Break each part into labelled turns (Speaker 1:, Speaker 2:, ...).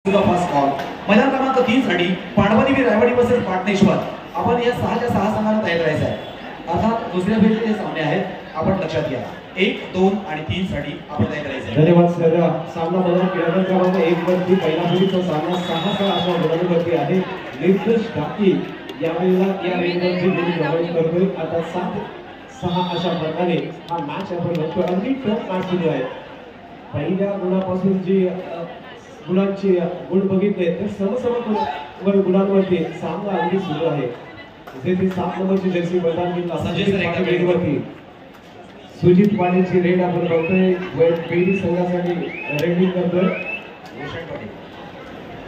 Speaker 1: First call मैदान क्रमांक 3 साठी पांडवादेवी रायवाडी वर्सेस पाटणेश्वर. आपण या 6च्या 6 संघांना तयार करायचं आहे. अर्थात दुसऱ्या फेरीचे सामने आहेत, आपण लक्षात घ्या. 1, 2 आणि 3 साठी आपण तयार करायचं आहे.
Speaker 2: धन्यवाद सर. सामना मैदान क्रमांक 1 वरती पहिला फेरीचा सामना 6-6 अशा गुणांवरती आहे. निर्देश बाकी यावेळेला या रेंजवरती गुण प्रवेश करतोय. आता 7-6 अशा प्रकारे हा मॅच आपण बघतोय. अगदी टफ मॅच सुरू आहे. पहिल्या गुणापासून जी गुणांची गुण बघितले तर समसम गुणांवरती सामना अगदी सुरू आहे. जेथे 7 नंबरची जर्सी मैदान रेडवरती सुजित पाटीलची रेड आपण बघतोय. बेडी संघासाठी रेडिंग करतोय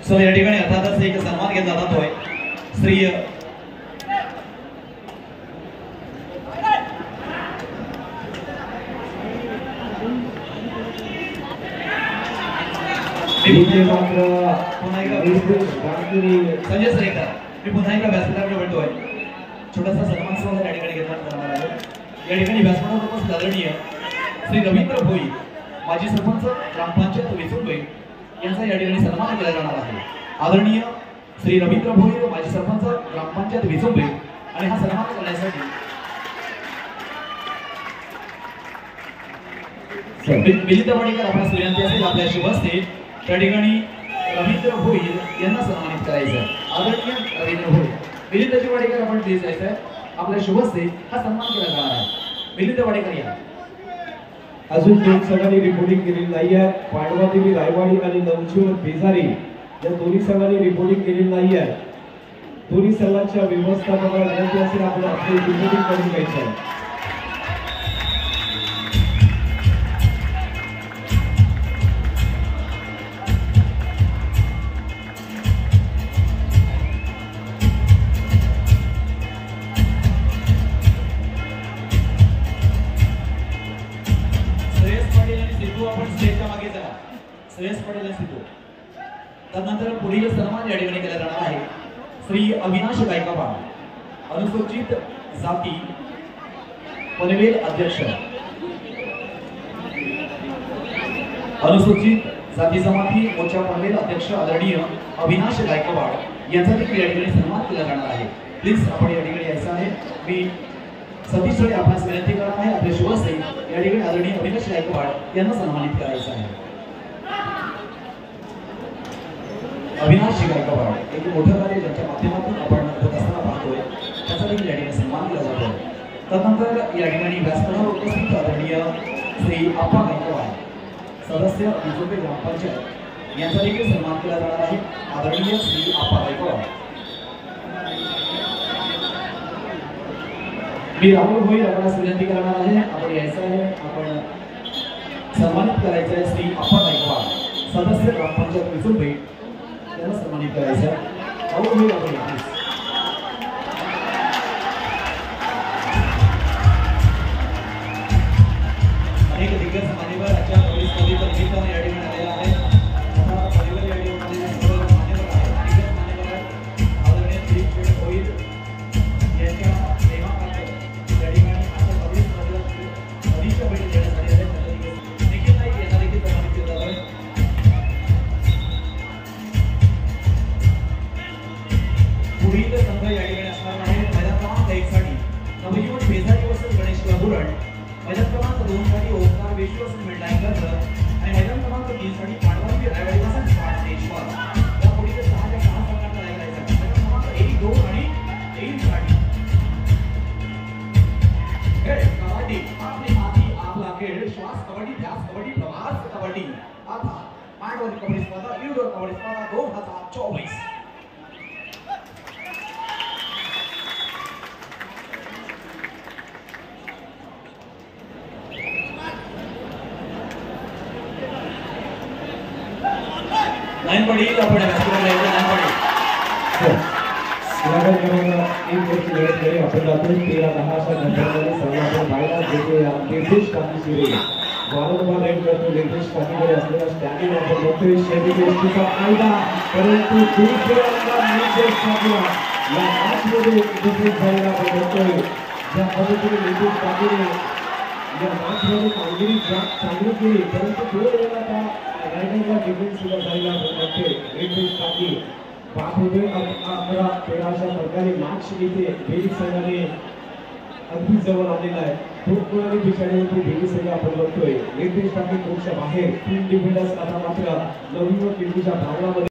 Speaker 1: सो या ठिकाणी अर्थातच एक सन्मान घेतला जातोय. श्री संजय सरेकर मी पुन्हा एकदा व्यासपीठाकडे वळतोय. छोटासा सन्मान सोहळा या ठिकाणी घेतला जाणार आहे. या ठिकाणी व्यासपीठावर उपस्थित आदरणीय श्री रवींद्र भोई माजी सरपंच ग्रामपंचायत विसुंबे यांचा या ठिकाणी सन्मान केला जाणार आहे. आदरणीय श्री रवींद्र भोई माजी सरपंच ग्रामपंचायत विसुंबे आणि हा सन्मान करण्यासाठी मिलिंद वाडेकर आपल्यास विनंती असेल आपल्या शुभ हस्ते त्या ठिकाणी रवींद्र भोईर यांना सन्मानित करायचं. आदरणीय रवींद्र भोईर मिलिंद वाडेकर आपण प्लीज जायचं आहे. आपल्या शुभ हस्ते हा सन्मान केला जाणार आहे. मिलिंद वाडेकर या.
Speaker 2: अजून 2 संघांनी रिपोर्टिंग केलेली नाही आहे. पांडवादेवी रायवाडी आणि नवचूर बेजारी या दोन्ही संघांनी रिपोर्टिंग केलेली नाही आहे. दोन्ही संघांच्या व्यवस्थापकाला विनंती असेल आपण आपली रिपोर्टिंग करून घ्यायचं आहे.
Speaker 1: श्रेयस पाटील आणि सिद्धू. त्यानंतर पुढील सन्मान या ठिकाणी केला जाणार आहे. श्री अविनाश गायकवाड अनुसूचित जाती पनवेल अध्यक्ष. अनुसूचित जाती जमाती मोर्चा पनवेल अध्यक्ष आदरणीय अविनाश गायकवाड यांचा देखील या ठिकाणी सन्मान केला जाणार आहे. प्लीज आपण या ठिकाणी यायचं आहे. मी सतीश जोडे आपणास विनंती करत आहे. आपले शुभ हस्ते या ठिकाणी आदरणीय अविनाश गायकवाड यांना सन्मानित करायचं आहे. अविनाश गायकवाड एक मोठं कार्य ज्यांच्या माध्यमातून आपण होत असताना पाहतोय त्याचा देखील या ठिकाणी सन्मान केला जातो. त्यानंतर या ठिकाणी व्यासपीठावर उपस्थित आदरणीय श्री आप्पा गायकवाड सदस्य विसुंबे ग्रामपंचायत यांचा देखील सन्मान केला जाणार आहे. आदरणीय श्री आप्पा गायकवाड. मी राहुल भोईर आपणास विनंती करणार आहे. आपण यायचं आहे. आपण सन्मानित करायचं आहे श्री आप्पा गायकवाड सदस्य ग्रामपंचायत विसुंबे यांना सन्मानित करायचं आहे. राहुल भोईर आपण प्लीज. अनेक दिग्गज मान्यवर आजच्या पोलीस पदवीच्या निमित्ताने या ठिकाणी आलेला आहे. आता पदवीवर या ठिकाणी मान्यवर आहे. दिग्गज मान्यवर आदरणीय श्री शेठ भोईर यांच्या प्रेमापात्र या ठिकाणी आजच्या पोलीस पदवीच्या परीक्षा भेट देण्यात आली आहे. निखिल नाईक यांना देखील सन्मानित केलं जातं आहे. पुढील संघ या ठिकाणी असणार आहे. मैदान क्रमांक 1 साठी नवजीवन बेजारी वर्सेस गणेश लाबुरड. मैदान क्रमांक 2 साठी ओंकार वेशी वर्सेस मिडलाईन आणि मैदान क्रमांक 3 साठी पांडवादेवी रायवाडी वर्सेस पाटणेश्वर. या पुढील 6च्या 6 संघांना तयार करायचं आहे. मैदान क्रमांक 1, 2 आणि 3 साठी खेळ कबड्डी आपली माती आपला खेळ श्वास कबड्डी ध्यास कबड्डी प्रवास कबड्डी. आता मांडवली कबड्डी स्पर्धा इंडोर कबड्डी स्पर्धा 2024. लाइन पड़ी आपण व्यासपीठाला यायचं. लाइन पडी
Speaker 2: स्लॅगर क्रमांक 1 वरती लढत केली. आपण जातो 13-10 अशा नंबरमध्ये सर्वात बायला जेथे निर्देश टाकीची रेड वारंवार रेड करतो. निर्देश टाकीकडे असलेला स्टॅमिना आपण बघतोय. शेवटी गोष्टीचा फायदा परंतु दुसऱ्यांदा निर्देश टाकीला या मॅचमध्ये डिफेक्ट झालेला आपण बघतोय. ज्या पद्धतीने निर्देश टाकीने या मॅचमध्ये कामगिरी चांगली केली परंतु 2 वेळा त्या रायगडला डिफेन्स सुद्धा झालेला वाटते. रितेश टाकी पाहत होते 11-13 अशा प्रकारे मॅच इथे बेली संघाने अगदी जवळ आलेला आहे. दोन पिछाडीवरती बेली संघ आपण बघतोय. रितेश टाकी कोर्टच्या बाहेर 3 डिफेंडर्स आता मात्र नवीन व किल्लीच्या भावनामध्ये